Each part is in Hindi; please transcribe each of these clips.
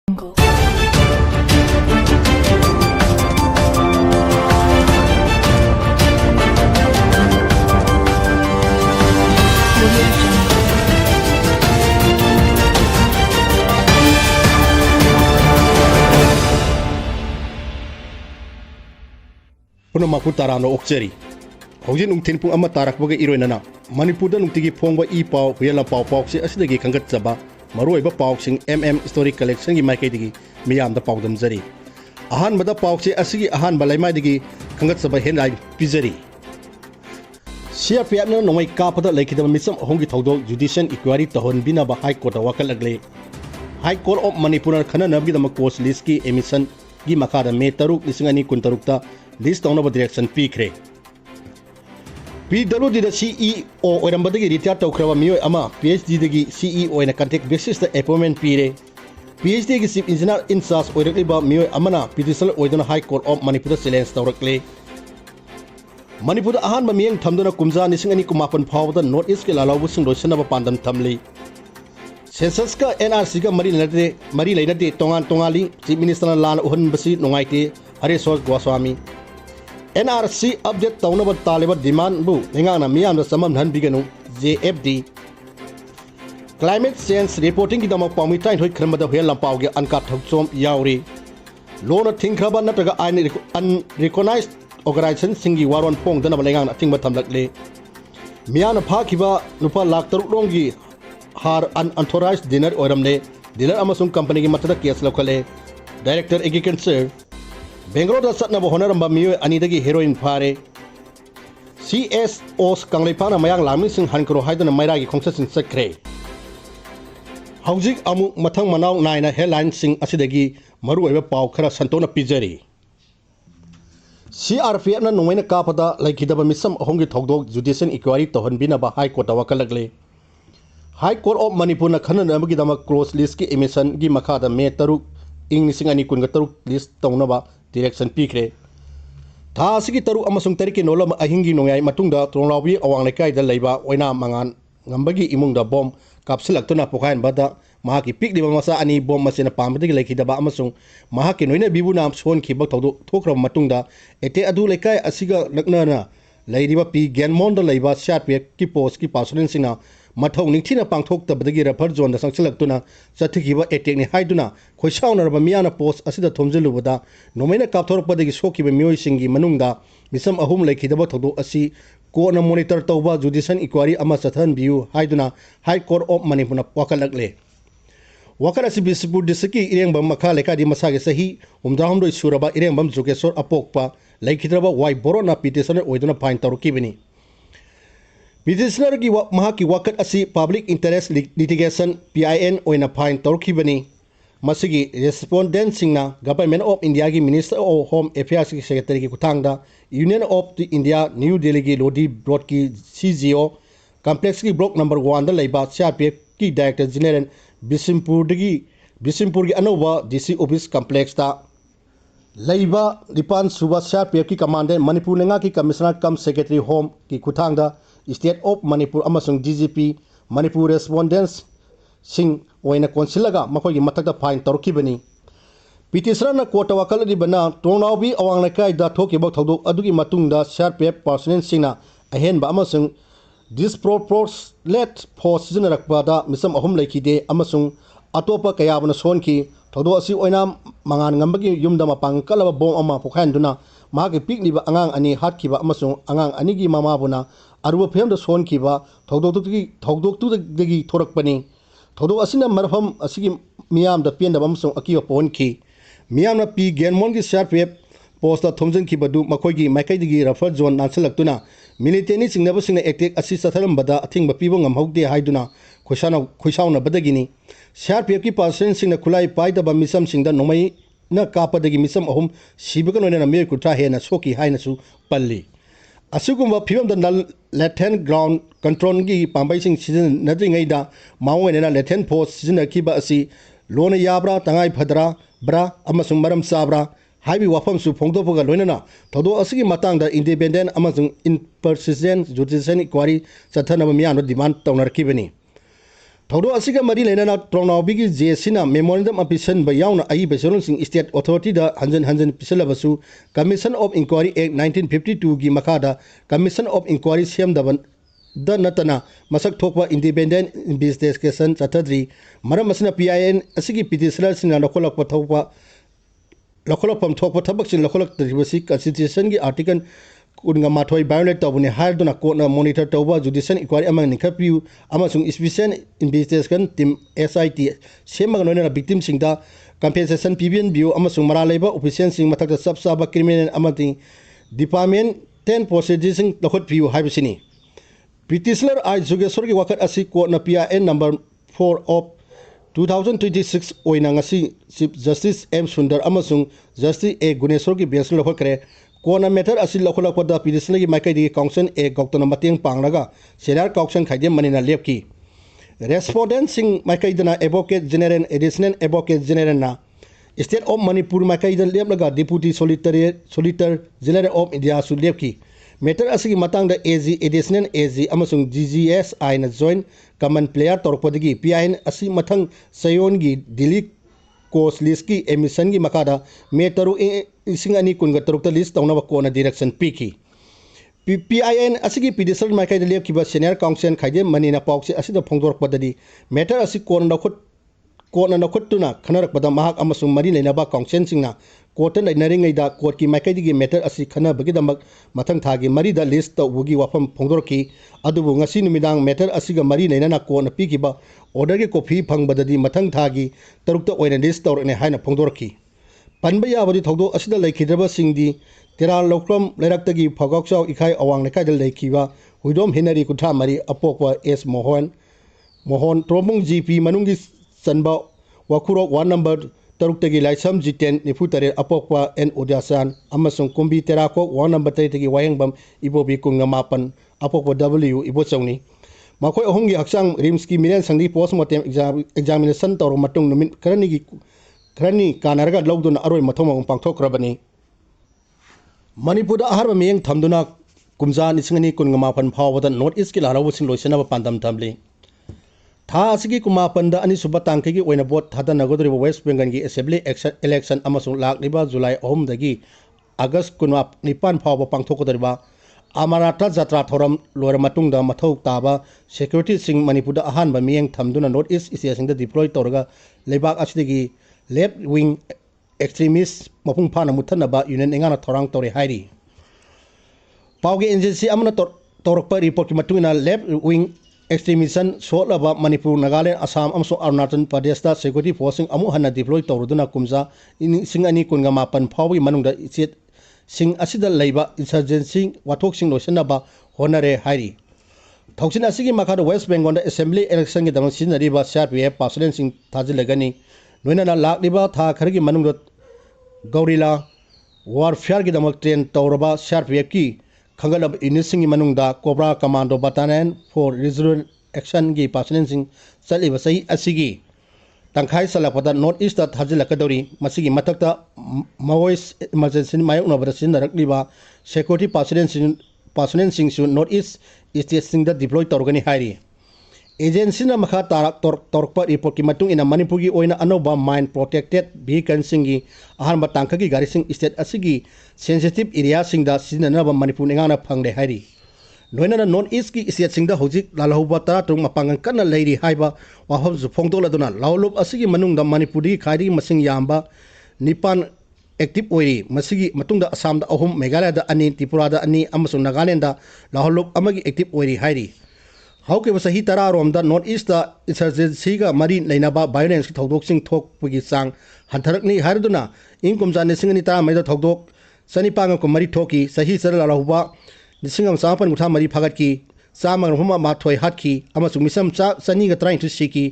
Punamaku tarano okcheri hojin ungthin pung ama tarakbaga iroinana Manipurda nungtigi phongba I paw huyala paw si asidagi khangat chaba maroiba pawsing story collection gi maikaidigi miyamda pawdam jari ahanbada pawsi asigi ahanba laimaidigi khangat chaba headline pizari CRPF na nongai kapada laikidaba misam ahongi thodol judicial inquiry tahon binaba high court wakalagle High Court of Manipur khana nabgi dama course list ki emission gi makada me taruk lisingani kuntarukta list on direction pikre PWD da CEO oirambadagi retire tawkraba miyo ama PhD dagi CEO ina contact basis da appointment pire PhD gi chief engineer in charge oirakliba miyo amana petition oidona High Court of Manipur silence tawrakle Manipur ahan ba mieng thamduna kumja nisingani kumapan phawda north east ke lalhoubasing loisannaba pandam thamli Census ka NRC ka mari lainate tongan tongali chief minister lan uhan basi nongaite Hareswar Goswami NRC update taunaba taliba demand bu engana miyam da samam han biganu JFD Climate change reporting ki dama pawmi tain hoi khramada hel lampaw ge anka thokchom yauri lona thingkhaba nataga unrecognized organization singi waron pong dana balengana thingba thamlakle miyana phakiba nupa lakh taruk rongi har unauthorized dinner oramne dinner amasung company gi matada case lokale director agriculture Bengaluru satnaba honaramba miyo anidagi heroin phare CSOs kanglipana mayang lami sing hankro haidana mairagi khongsasin sakre Haujik amu mathang manaw naina headline sing asidagi maru oiba paw khara santona pijari CRPF na nongaina kapada laikidaba misam ahongi thodok judicial inquiry tohonbina ba high court wakalagle High Court of Manipur na khana nabagi dama close list ki emission gi makada me taruk ing nisingani kunga taruk list taunaba direction pikre tha asigi taruk amasung tariki nolam ahingi nongai matungda tronglawbi awang lekai da leiba oina mangan ngambagi imungda bom kapsilaktuna pokain bada mahaki pikliba masa ani bom masina pambadagi laikidaba amasung mahaki noina bibuna son khibak thodo thokra matungda ete adu lekai asiga laknana leiriba pi genmon da leiba shatpe ki post ki personal sina mathau ningthina pangthok tabadagi refer zone da sangchalakuna chathikiba attack ni haiduna khoisaunarba miyana post asida thomjelubada nomaina kapthorpadagi sokiba miyoi singi manungda misam ahum laikidaba thodo asi ko na monitor tawba judicial inquiry ama sathan biu haiduna High Court of Manipur na wakalakle wakarasi bisipur disiki irengbam makha lekadi masage sahi umdahumdo suraba irengbam jokesor apokpa laikidraba wai borona petitioner oiduna fine tarukibini Petitioner ki mahaki wakat asi public interest litigation PIN oina fine tarukibani masigi respondent singna Government of India ki Minister of Home Affairs ki Secretary ki kuthangda Union of the India New Delhi ki Lodi Block ki CGO complex ki block number 1 da leiba CRPF ki Director General Bisimpur ki anova DC office complex ta leiba lipan suba CRPF ki Commandant Manipur lenga ki Commissioner cum Secretary Home ki kuthangda State of Manipur amasung DGP Manipur respondents sing oina konsilaga makhoi matakda fine tarukibani petitioner na court wakaladi bana tronawbi awang lekai da thokiba thodok adugi matungda CRPF personnel singna ahenba amasung disproportionate force sinarakpada misam ahum laikide amasung atopa kayabna sonki thodo asi oina mangan ngambagi yumda mapang kalaba bom ama pokhanduna mahagi pikliba angang ani hatkiba amasung angang anigi mamabuna aruba phemda sonkiba thodokdagi thorakpani thodok asina marham asigi miyam da pendaba amasung akiwa ponki miyamna pi genmon gi CRPF post thomjang ki badu makoigi maikaidigi refer zone nansalaktuna military singnaba singna attack asi satharambada athingba pibo ngamhaude haiduna khoisauna badagini CRPF ki person singna khulai paidaba misam singda nomai na kapadagi misam ahum sibaga noina mer kutha hena soki haina su palli asugumba phibam da left hand ground control gi pambai sing season nadringai da mawena left hand force season akiba asi lona yabra tangai phadra bra amasung maram sabra haibi wafam su phongdopaga loinana thodo asigi matangda independent amasung in persistent judicial inquiry chathanaba miyano demand taunarkibani थौदो असिगा मरी लेना ट्रोनाउबी जेसिना मेमोरेंडम अपिसन बयाउना आई बेसोलसिंग स्टेट अथॉरिटी दा हंजन हंजन पिसलबसु कमीशन ऑफ इंक्वायरी एक्ट 1952 गी मखादा कमीशन ऑफ इंक्वायरी सेमदबन द नतना मसक थोकवा इंडिपेंडेंट इन्वेस्टिगेशन चथद्री मरम असना पीआईएन असिगी पिटिशनर सिंगा लखोलक पथौपा लखोलपम थोकवा थबकसिन लखोलक तरिबसि कॉन्स्टिट्यूशन गी आर्टिकल कुनगा माथोई वायोलेट तबने हायरदुना कोर्टना मॉनिटर तौबा जुडिशियल इंक्वायरी अमंग निखपियु अमसुंग स्पेशल इन्वेस्टिगेशन टीम एसआईटी सेमगा नोइना विक्टिम सिंगदा कंपेंसेशन पीबीएन बियु अमसुंग मरा लेबा ऑफिशियल सिंग मथक सब साबा क्रिमिनल अमति डिपार्टमेंट 10 प्रोसीजर सिंग लखोटपियु हाइबसिनी पिटिशनर आई जुगेश्वर की वखत असी कोर्टना पीआईएन नंबर 4 ऑफ 2026 ओइना ngasi चीफ जस्टिस एम सुंदर अमसुंग जस्टिस ए गुनेश्वर की बेंच लखोटकरे कोना मेथड असि लखोलकपदा पिटिशनर की माइकैदी काउंसिल ए गौतम मतेंग पांगलगा सेनियर काउंसिल खाइदे मनिना लेपकी रेस्पोंडेंट सिंग माइकैदना advocate general additional advocate general ना स्टेट ऑफ मणिपुर माइकैदन लेपलगा deputy solicitor general of India सु लेपकी मेटर असि मतंगदा एजी एडिशनल एजी अमसुंग जीजीएस आइना जॉइंट कमन प्लेयर तोरपदगी पीआईएन असि मथंग सयोन की दिल्ली कोर्स लिस्ट की एमिशन की मखादा मे तरु इसिंग अनि कुनगा तरुक लिस्ट तौना कोना डायरेक्शन पीकी पीआईएन असि पिटिशनर माइकैद लेपकिबा सीनियर काउंसिल खाइदे मनिना पाउसे असि फोंदोरपददी मेटर असि कोर्टना नखुट्टुना खनरकपदा महक अमसुंग मरी लेनाबा काउंसिल सिंगना कोर्ट लेनरिंगैदा कोर्ट की माइकैदगी मेटर असि खनबगिदमक मथंग थागी मरीदा लिस्ट तौबुगी वाफम फोंदोरकी अदुबु ngasi numidang मेटर असिगा मरी लेना कोर्टना पीकिबा ऑर्डर की कॉपी फंगबददी मथंग थागी तरुकता ओइना लिस्ट तौरने हाइना फोंदोरकी पनबा याबदी थौदो असिदा लैखिद्रबा सिंगदी तेराल लौक्रम लैरक्तगी फगौचाव इखाई अवांग लेखाइदा लैखिबा हुइदोम हिनरी कुठा मरी अपोकवा एस मोहन ट्रोमुंग जीपी मनुंगी चनबा वाखुरो 1 नंबर तरुक्तगी लाइसम जितेन निफुतरे अपोकवा एन उद्यासान अमसुंग कुंबी तेराको 1 नंबर तैतगी वायंगबम इबोबी कुंगा मापन अपोकवा डब्ल्यू इबोचौनी मखोय अहुंगी हक्सांग रिम्स की मिरेन संगी पोस्टमार्टम एग्जामिनेशन तौर मतुंग नुमित खरनी कानरगा लौदुना अरोय मथोमंग पांगथोक्रबनी मणिपुर अहरब मियेंग थमदुना कुमजा निसिंगनी कुनगा मापन फावदा नॉर्थ ईस्ट की lalhoubasing loisannaba pandam thamli था असगी कुमापंदा अनि सुबा तांखेगी ओइना बोट थादा नगोदरिबा वेस्ट बेंगल की असेंबली इलेक्शन अमसुंग लाकलिबा जुलाई 3 दगी अगस्त 19 फावबा पांगथोकदरिबा अमराथा जात्रा थोरम लोर मतुंगदा मथौ ताबा सिक्योरिटी सिंग मणिपुर अहानबा मियेंग थमदुना नॉर्थ ईस्ट स्टेट दा डिप्लॉय तौरगा लेबाक असिदगी लेफ्ट विंग एक्सट्रीमिस्ट मपुंग फाना मुथनबा यूनियन एंगाना थोरांग तौरे हाइरी पावगे एजेंसी अमना तौरकपा रिपोर्ट की मतुंगना लेफ्ट विंग एक्सट्रीमिशन सोलबा मणिपुर नागालैंड असम अमसुंग अरुणाचल प्रदेश दा सिक्योरिटी फोर्सिंग अमु हन्ना डिप्लॉय तौरुदुना कुमजा सिंग अनि कुनगा मापन फावगी मनुंगदा इचेट सिंग असिदा लैबा इंसर्जेंसी वाथोकसिंग लोइसन्नबा होनरे हाइरी थौसिन असिगी मखादा वेस्ट बेंगल दा असेंबली इलेक्शन की दमक सिनरिबा सीआरपीएफ पार्सलन सिंग थाजिलगनी नोइना लाकलिबा था खरगी मनुंगदा गौरिला वारफेयर की दमक ट्रेन तौरबा सीआरपीएफ की खंगलब यूनिट मनुंगदा cobra commando battalion for regional action की पार्सलन सिंग चलिबा सही असिगी तंखाई सलपदा नॉर्थ ईस्ट दा थाजिलकदौरी मसिगी मतकता मवोइस इमरजेंसी मायोकनबदा सिनरकलिबा सिक्योरिटी पार्सलन सिंग नॉर्थ ईस्ट स्टेट सिंग दा डिप्लॉय तौरगनी हाइरी एजेंसी मखा तौरप रिपोर्ट की मतुंग इना मणिपुर की ओइना अनोबा माइन प्रोटेक्टेड व्हीकल सिंगी अहम तांख की गाड़ी सिंग स्टेट असिगी सेंसिटिव एरिया सिंगदा सिजननबा मणिपुर एंगाना फंगले हाइरी नोइना नॉर्थ ईस्ट की स्टेट सिंगदा होजिक lalhouba तरातुंग मपांगन कन्ना लैरी हाइबा वाफम सु फोंगदोलदुना लाउलोब असिगी मनुंगदा मणिपुर की खाइदी मसिंग यामबा निपान एक्टिव ओइरी मसिगी मतुंगदा असम दा अहुम मेघालय दा अनि त्रिपुरा दा अनि अमसुंग नागालैंड दा लाउलोब अमगी एक्टिव ओइरी हाइरी हौके सही तरारोमदा नॉर्थ ईस्ट दा इंसर्जेंसी का मरी लेनाबा वायलेंस की थौदोकसिंग थोकपगी चांग हंथरकनी हारदुना इंग कुमजा निसिंगनी तरा मैदा थौदोक सनिपांग को मरी थोकी सही सर lalhouba निसिंगम सापन मुठा मरी फगत की चामंग हुमा माथोय हाटकी अमसुंग मिसम चनी का ट्राइन टू सीकी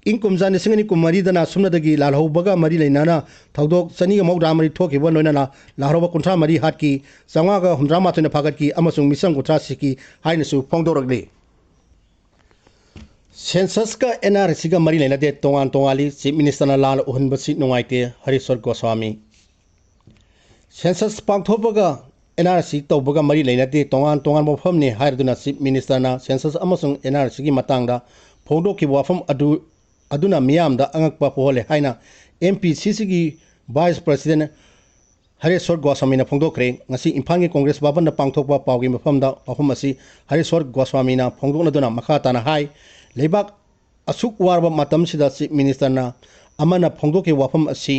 इंग कुमजा निसिंगनी कुमरी दना सुमनदगी lalhouba गा मरी लेनाना थौदोक सनी का मौद्रा मरी थोकीबा नोइनाना lalhouba कुंठा मरी हाटकी चांगा का हुमद्रा माथोयना फगत की अमसुंग मिसम कुंठा सीकी हाइनसु फोंगदोरगले सेंसस का एनआरसी का मरी लेना दे तोंगान तोंगाली चीफ मिनिस्टर लाल उहनबसी नुंगाइते हरीश्वर गोस्वामी सेंसस पांगथोपगा एनआरसी तौबगा मरी लेना दे तोंगान तोंगान मफमने हाइरदुना चीफ मिनिस्टर ना सेंसस अमसुंग एनआरसी की मतंगदा फोंदोखिब वाफम अदुना मियामदा अंगकपा पोहले हाइना MPCC की वाइस प्रेसिडेंट हरेश्वर गोस्वामी फोंदोखरे ngasi imphal gi congress baban na pangthokpa pawgi mafamda ahum asi Hareshwar Goswami na phongdoknaduna makha tana hai lebak asuk warba matam sida chief minister na amana phongdoke wafam asi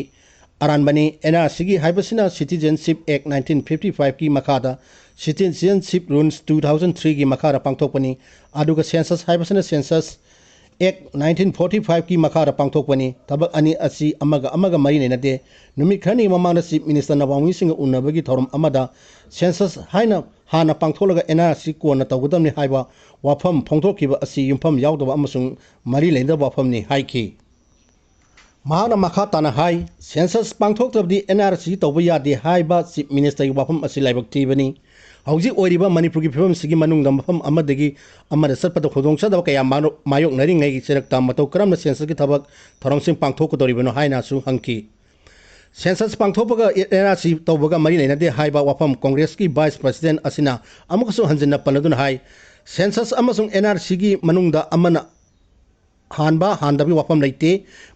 aranbani NRC gi haibasina Citizenship Act 1955 ki makhada Citizenship Rules 2003 gi makhara pangthokpani aduga census haibasina census Act 1945 की मखारा पांगथोकपनी थबक अनि असि अमगा मरी नैनते नुमि खरनी ममांगदा चीफ मिनिस्टर नवांगी सिंह उन्नबगी थौरम अमदा सेंसस हाइना हाना पांगथोलगा NRC कोना तौगदमनि हाइबा वाफम फोंथोकिबा असि युमफम यावदबा अमसुंग मरी लैनदा वाफमनि हाइखि महाना मखा ताना हाइ सेंसस पांगथोकतबदि NRC तौबा यादे हाइबा चीफ मिनिस्टर की वाफम असि लाइबक थीबनी हौजी ओरिबा मणिपुर की फिल्म सिगी मनुंगदा मफम अमदगी अमर सत्पद खोदोंगसदब कया मायोक नरिंगै सेरक्ता मतौ करम सेंसस की थबक थरमसिंग पांगथोकदोरिबनो हाइनासु हंकी सेंसस पांगथोपगा NRC तौबगा मरी लैनदे हाइबा वाफम कांग्रेस की वाइस प्रेसिडेंट असिना अमुकसु हंजन पलदुन हाइ सेंसस अमसुंग NRC की मनुंगदा अमना हानबा हानदबी वाफम लेते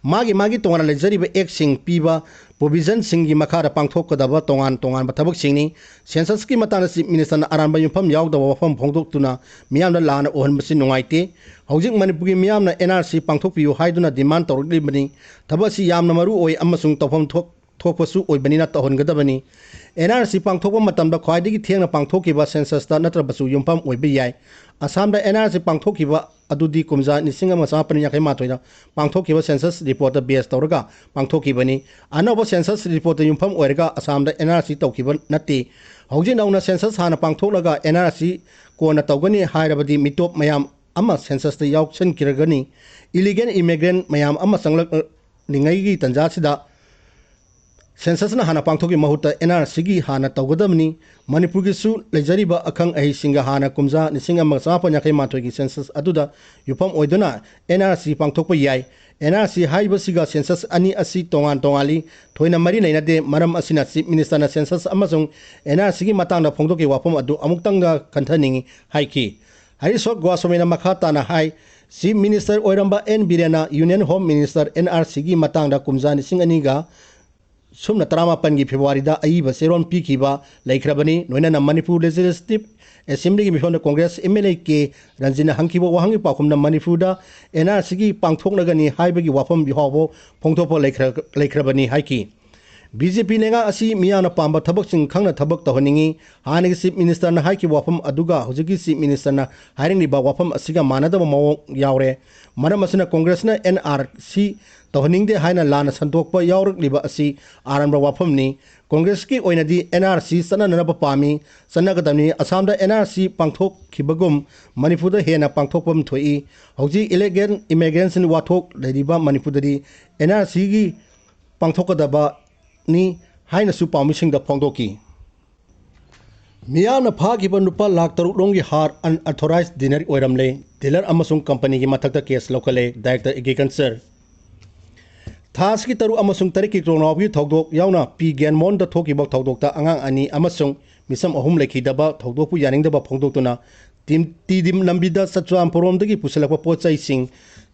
मागी तोंगाना लेजरिबा एक्सिंग पीबा प्रोविजन सिंगी मखारा पांगथोकदबा तोंगान थबक सिंगनी सेंसस की मताना चीफ मिनिस्टर अरानबा युफम यावदबा वाफम फोंदोक्तुना मियामना लाना ओहनबसि नुंगाइते हौजिक मणिपुर की मियामना NRC पांगथोकपियु हाइदुना डिमांड तौरलिबनी थबसी यामना मरु ओइ अमसुंग तौफम थोकपसु ओइबनिना तौहनगदबनी NRC पांगथोकपा मतमदा ख्वाइदगी थेंगना पांगथोकिबा सेंससता नत्रबसु युमफम ओइबे याय असमदा NRC पांगथोकिबा अदुदी कुमजा निसिंग मसापनि याखै माथोइदा पांगथोकिबा सेंसस रिपोर्ट बेस तौरगा पांगथोकिबनी अनोबा सेंसस रिपोर्ट युमफम ओइरगा असमदा NRC तौकिबा नत्ते हौजि नौना सेंसस हाना पांगथोकलगा NRC कोना तौगनी हाइरबदि मिटोप मयाम अमा सेंससता यावसन किरगनी इलीगल इमिग्रेंट मयाम अमा संगलक निंगैगी तंजासिदा सेंससना हाना पांगथोकी महुता NRC की हाना तौगदमनी मणिपुर की सु लेजरिबा अखंग अहिसिंगा हाना कुमजा निसिंग अमा चापन याखै माथोई की सेंसस अदुदा युफम ओइदुना NRC पांगथोकपा याय NRC हाइबसिगा सेंसस अनि असि तोंगाली थोइना मरी लैनदे मरम असिना चीफ मिनिस्टरना सेंसस अमसुंग NRC की मतंगदा फोंदोकी वाफम अदु अमुक्तंगा खंथनिंगी हाइकी हरिश्वर गोस्वामीना मखा ताना हाइ चीफ मिनिस्टर ओइरंबा N बिरेना यूनियन होम मिनिस्टर NRC की मतंगदा कुमजा निसिंग अनिगा सुमना 13 की फेब्रुआरी अईब सेरोन पीखीबा लेख्रबनी नोइना मणिपुर लेजिस्लेटिव असेंबली की मिफोन कांग्रेस MLA के रंजिना हंकीबो वहांगी पाखुमना मणिपुरदा NRC की पांगथोकनगनी हाइबगी वाफम बिहावो फोंथोपो लेख्रबनी हाइकी BJP नेगा असि मियाना पांबा थबकसिंग खंगना थबक तहनिंगी हानिगी चीफ मिनिस्टर ना हाइकी वाफम अदुगा हुजिगी चीफ मिनिस्टर ना हाइरिंगलिबा वाफम असिगा मानदब मवोंग यावरे मरम असना कांग्रेस ना NRC तहनिंगदे हाइना लाना संतोकपा यावरलिबा असि आरनबा वाफमनी कांग्रेस की ओइनदी NRC सनननब पामी सनगदनी असमदा NRC पांगथोकखिबगुम मणिपुरदा हेना पांगथोकपम थोई हौजी इलेगल इमिग्रेशन वाथोक लेरिबा मणिपुरददी NRC की पांगथोकदबा नि हाइनसु पामिसिंगदा फोंदोकी मियाना फागिबा नुपा लाख 3 लोंगी हार अनऑथोराइज्ड डिनर ओइरमले डीलर अमसुंग कंपनी की मथकता केस लोकले डायरेक्टर एग्रीकल्चर थास की तरु अमसुंग तरीक की क्रोनावगी थौदोक यावना पी गेनमोन द थोकीबा थौदोकता अंगांग अनि अमसुंग मिसम अहुम लेखिदबा थौदोकपु यानिंगदबा फोंदोक्तुना टीम लंबीदा सचवाम पोरोमदगी पुसलकपा पोचाइसिंग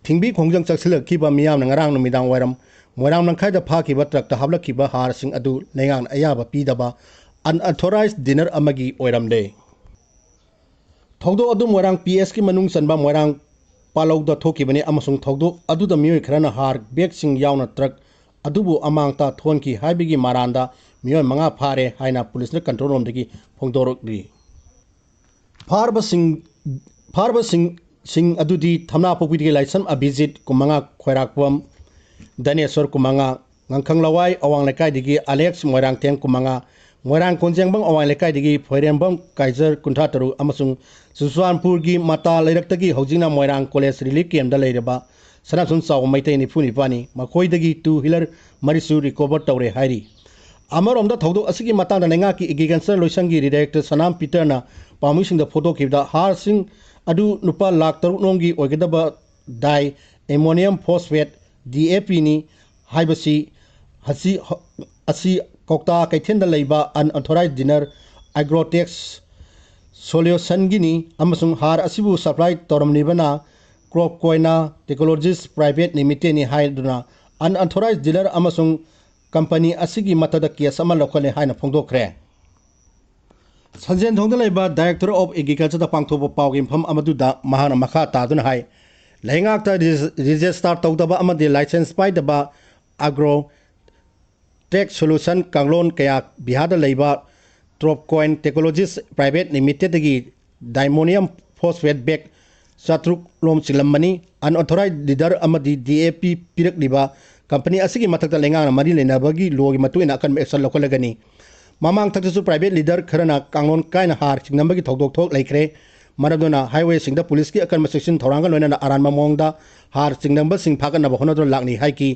थिंबी खोंजंग चक्सिलखिबा मियामना ngarang नुमिदांग वायरम मोरांग नंखाइदा फाकिबा ट्रकता हाबलखिबा हारसिंग अदु लेंगांग अयाबा पीदबा अनऑथोराइज्ड डिनर अमगी ओइरमले थौदो अदु मोरांग PS की मनुंग सनबा मोरांग पालौदा थोकीबने अमसुंग थौदो अदुदा मियोय खरना हार बेगसिंग यावना ट्रक अदुबु अमांगता थोनकी हाइबिगी मारांदा मियोय मंगा फारे हाइना पुलिसना कंट्रोल रोमदगी फोंदोरकली फारबसिंग अदुदी थमना पोपीदगी लाइसन अभिजित कुमंगा खोराकपम दानेश्वर कुमंगा ngangkhang lawai awang lekai digi Alex moirang teng kumanga moirang konjengbang awang lekai digi phoirembam kaiser kuntha taru amasung suswanpur gi mata leiraktagi hojina moirang college relief camp da leiraba sanasun chaw maitai ni phuni pani makhoi dagi 2 wheeler marisu recover tawre hairi amarom da thaudo asigi matang da nenga ki agriculture loisangi director sanam peter na pamusing da photo kibda har sing adu nupa lakh 3 nongi oigedaba dai ammonium phosphate DAP ni haibasi hasi kokta kaithen da leiba unauthorized dinner agrotex solution gini amasung har asibu supply toramnibana crop Koyna technologies private limited नि हाइदुना अनऑथोराइज्ड डीलर अमसुंग कंपनी असिगी मतदा केस अमा लौखले हाइना फोंदोखरे संजेन थोंदा लेबा डायरेक्टर ऑफ एग्रीकल्चर दा पांगथोबा पावगी फम अमदुदा महाना मखा तादुना हाइ लैंगाकता रजिस्टर तौदबा अमदे लाइसेंस पाइदबा एग्रो टेक सोल्यूशन कांगलोन कया बिहार लेबा ट्रोपकॉइन टेक्नोलॉजीज प्राइवेट लिमिटेड की डायमोनियम फॉस्फेट बैग चात्रुक लोम चिलमनी अनऑथोराइज्ड डीलर अमदी डीएपी पिरकलिबा कंपनी असिगी मथकता लेंगांग मरी लेनाबगी लोगी मतुइना अकन एक्शन लौखलगनी ममांग थक्तसु प्राइवेट लीडर खरना कांगलोन कायना हार चिंगनबगी थौदोक थोक लेख्रे मरदोना हाईवे सिंह पुलिस की अकन सेक्शन थौरांगा लोइना आरानबा मोंगदा हार चिंगनब सिंह फागनब होनदो लाकनी हाइकी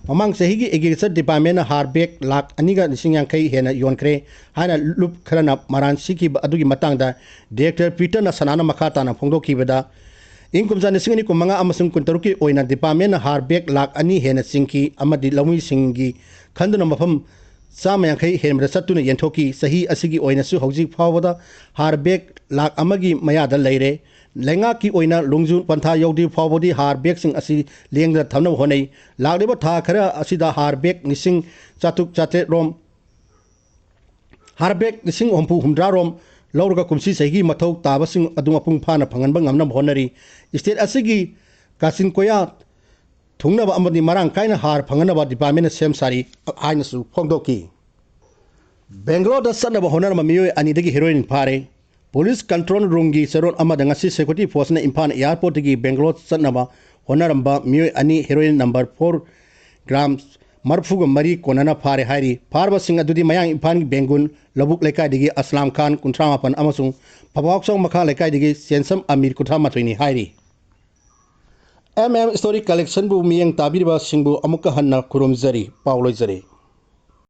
ममांग सही की एग्रीकल्चर डिपार्टमेंट हार बैग लाख अनिगा लिसिंग यांखै हेना योनख्रे हाइना लुप खरना मरान सिकी अदुगी मतंगदा डायरेक्टर पीटर ना सनाना मखाताना फोंदोखिबदा इंकुमजा लिसिंग नि कुमंगा अमसुंग कुंतरुकी ओइना डिपार्टमेंट हार बैग लाख अनि हेना सिंकी अमदि लौमी सिंगी खंदना मफम चाम यांखै हेमदा चतुना यंथोकी सही असिगी ओइनासु हौजिक फावदा हार बैग लाख अमगी मयादा लेरे लेंगा की ओइना लुंगजु पंथा यौदी फावदी हार बैग सिंग असि लेंगदा थमना होनै लागलेबा था खरा असिदा हार बैग निसिंग चातुक चाते रोम हार बैग निसिंग हमपु हुमद्रा रोम लौरगा कुमसी सही मथौ ताबसिंग अदुंग अपुंग फाना फंगनबा ngamna होनरी स्टेट असिगी कासिन कोया थुंगनबा अमदि मरांग कायना हार फंगनबा डिपार्टमेंट सेम सारी हाइनसु फोंदोकी बेंगलोर दा सनबा होनर ममियोय अनिदगी हेरोइन फारे पुलिस कंट्रोल रूम की सरोन अमदा ngasi सिक्योरिटी फोर्स ने इम्फाल एयरपोर्ट की बेंगलोर सनबा होनरंबा मियोय अनि हेरोइन नंबर 4 ग्राम मरफुग मरी कोनना फारे हारी फारबा सिंह अदुदी मयांग इम्फाल की बेंगुन लबुक लेकाय दिगी असलाम खान कुंथ्रा मापन अमसुंग फबावसोंग मखा लेकाय दिगी सेंसम अमीर कुथा मथोइनी हारी एमएम स्टोरी कलेक्शन बु मियंग ताबिरबा सिंबु अमुक हन्ना खुरुमजरी पावलोइजरी।